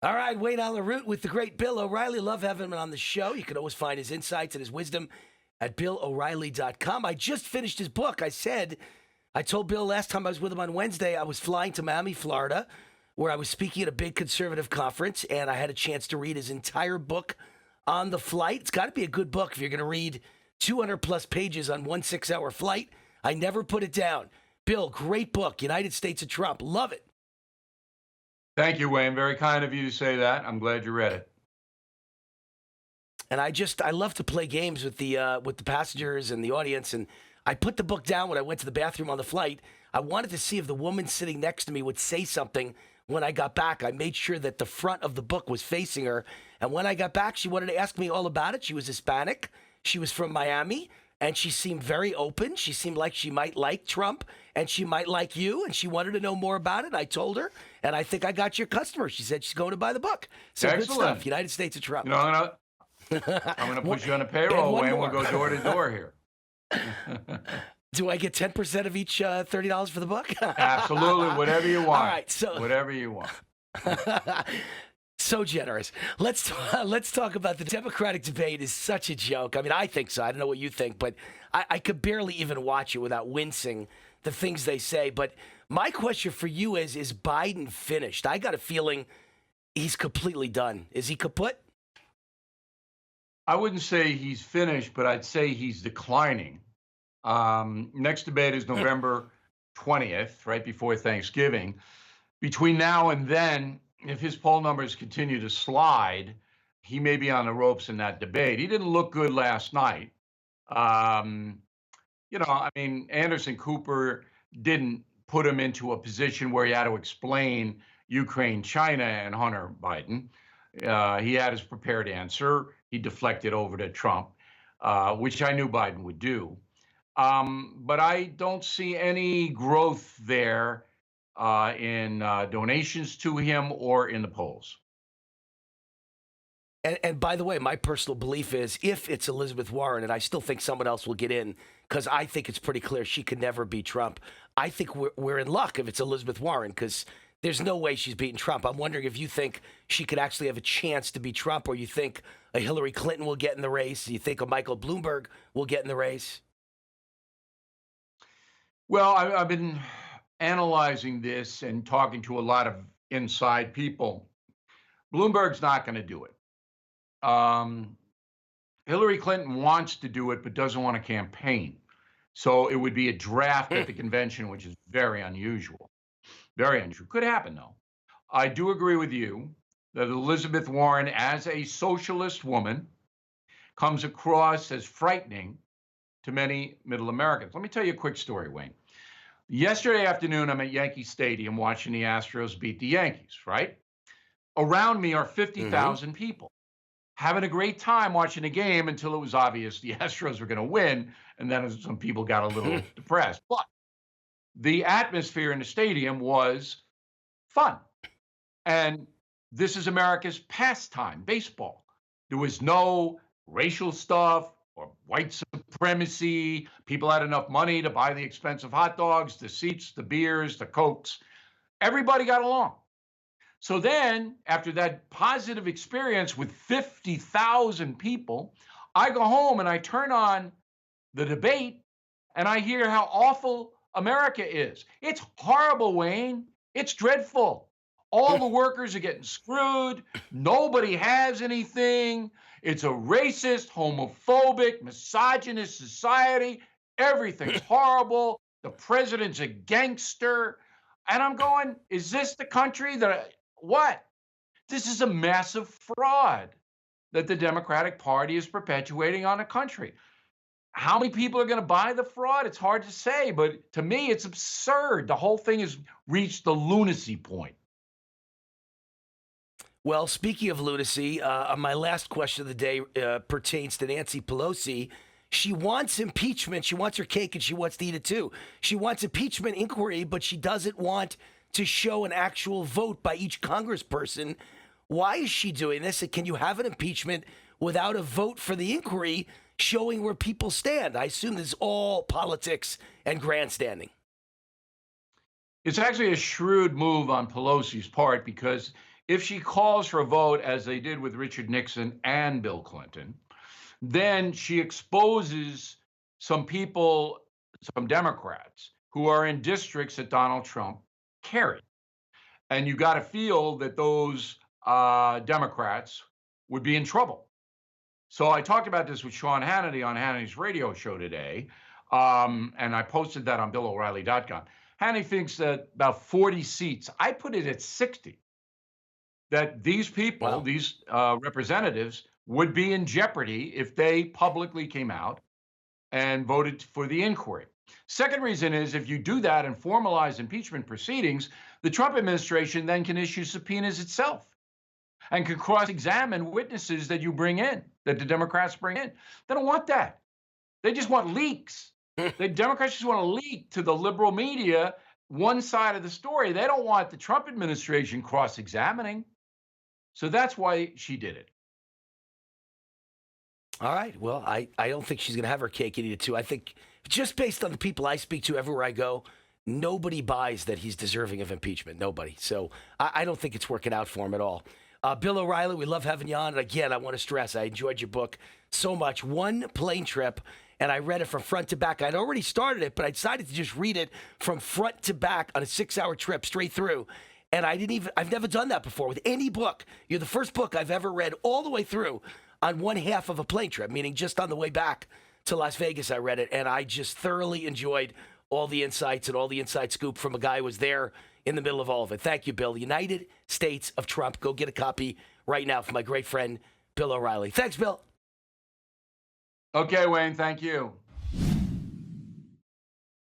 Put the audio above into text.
All right, Wayne on the route with the great Bill O'Reilly. Love having him on the show. You can always find his insights and his wisdom at BillO'Reilly.com. I just finished his book. I told Bill last time I was with him on Wednesday, I was flying to Miami, Florida, where I was speaking at a big conservative conference, and I had a chance to read his entire book on the flight. It's got to be a good book if you're going to read 200 plus pages on 1 6-hour flight. I never put it down. Bill, great book, United States of Trump. Love it. Thank you, Wayne. Very kind of you to say that. I'm glad you read it. And I love to play games with the passengers and the audience. And I put the book down when I went to the bathroom on the flight. I wanted to see if the woman sitting next to me would say something when I got back. I made sure that the front of the book was facing her. And when I got back, she wanted to ask me all about it. She was Hispanic. She was from Miami. And she seemed very open. She seemed like she might like Trump and she might like you. And she wanted to know more about it. I told her, and I think I got your customer. She said she's going to buy the book. So Excellent. Good stuff. United States of Trump. You know, I'm going to put you on a payroll, Wayne. We'll go door to door here. Do I get 10% of each $30 for the book? Absolutely. Whatever you want. All right. So whatever you want. So generous. Let's talk about the Democratic debate. Is such a joke. I mean, I think so. I don't know what you think, but I could barely even watch it without wincing the things they say. But my question for you is Biden finished? I got a feeling he's completely done. Is he kaput? I wouldn't say he's finished, but I'd say he's declining. Next debate is November 20th, right before Thanksgiving. Between now and then, if his poll numbers continue to slide, he may be on the ropes in that debate. He didn't look good last night. Anderson Cooper didn't put him into a position where he had to explain Ukraine, China, and Hunter Biden. He had his prepared answer. He deflected over to Trump, which I knew Biden would do. But I don't see any growth there in donations to him or in the polls. And by the way, my personal belief is if it's Elizabeth Warren, and I still think someone else will get in, because I think it's pretty clear she could never beat Trump. I think we're in luck if it's Elizabeth Warren, because there's no way she's beating Trump. I'm wondering if you think she could actually have a chance to beat Trump, or you think a Hillary Clinton will get in the race. You think a Michael Bloomberg will get in the race? Well, I've been analyzing this and talking to a lot of inside people. Bloomberg's not going to do it. Hillary Clinton wants to do it, but doesn't want to campaign. So it would be a draft at the convention, which is very unusual. Very unusual. Could happen, though. I do agree with you that Elizabeth Warren, as a socialist woman, comes across as frightening to many middle Americans. Let me tell you a quick story, Wayne. Yesterday afternoon, I'm at Yankee Stadium watching the Astros beat the Yankees, right? Around me are 50,000 people having a great time watching the game until it was obvious the Astros were going to win, and then some people got a little depressed. But the atmosphere in the stadium was fun. And this is America's pastime, baseball. There was no racial stuff or white supremacy. People had enough money to buy the expensive hot dogs, the seats, the beers, the Cokes. Everybody got along. So then, after that positive experience with 50,000 people, I go home and I turn on the debate and I hear how awful America is. It's horrible, Wayne. It's dreadful. All the workers are getting screwed. Nobody has anything. It's a racist, homophobic, misogynist society. Everything's horrible. The president's a gangster. And I'm going, is this the country what? This is a massive fraud that the Democratic Party is perpetuating on a country. How many people are going to buy the fraud? It's hard to say, but to me, it's absurd. The whole thing has reached the lunacy point. Well, speaking of lunacy, my last question of the day pertains to Nancy Pelosi. She wants impeachment. She wants her cake and she wants to eat it too. She wants impeachment inquiry, but she doesn't want to show an actual vote by each congressperson. Why is she doing this? And can you have an impeachment without a vote for the inquiry showing where people stand? I assume this is all politics and grandstanding. It's actually a shrewd move on Pelosi's part because If she calls for a vote, as they did with Richard Nixon and Bill Clinton, then she exposes some people, some Democrats, who are in districts that Donald Trump carried. And you got to feel that those Democrats would be in trouble. So I talked about this with Sean Hannity on Hannity's radio show today, and I posted that on BillO'Reilly.com. Hannity thinks that about 40 seats, I put it at 60, that these people, Wow. these representatives, would be in jeopardy if they publicly came out and voted for the inquiry. Second reason is if you do that and formalize impeachment proceedings, the Trump administration then can issue subpoenas itself and can cross-examine witnesses that you bring in, that the Democrats bring in. They don't want that. They just want leaks. The Democrats just want to leak to the liberal media one side of the story. They don't want the Trump administration cross-examining. So that's why she did it. All right. Well, I don't think she's going to have her cake and eat it too. I think just based on the people I speak to everywhere I go, nobody buys that he's deserving of impeachment. Nobody. So I don't think it's working out for him at all. Bill O'Reilly, we love having you on. And again, I want to stress, I enjoyed your book so much. One plane trip, and I read it from front to back. I'd already started it, but I decided to just read it from front to back on a 6-hour trip straight through. And I've never done that before with any book. You're the first book I've ever read all the way through on one half of a plane trip, meaning just on the way back to Las Vegas, I read it. And I just thoroughly enjoyed all the insights and all the inside scoop from a guy who was there in the middle of all of it. Thank you, Bill. United States of Trump. Go get a copy right now from my great friend, Bill O'Reilly. Thanks, Bill. Okay, Wayne, thank you.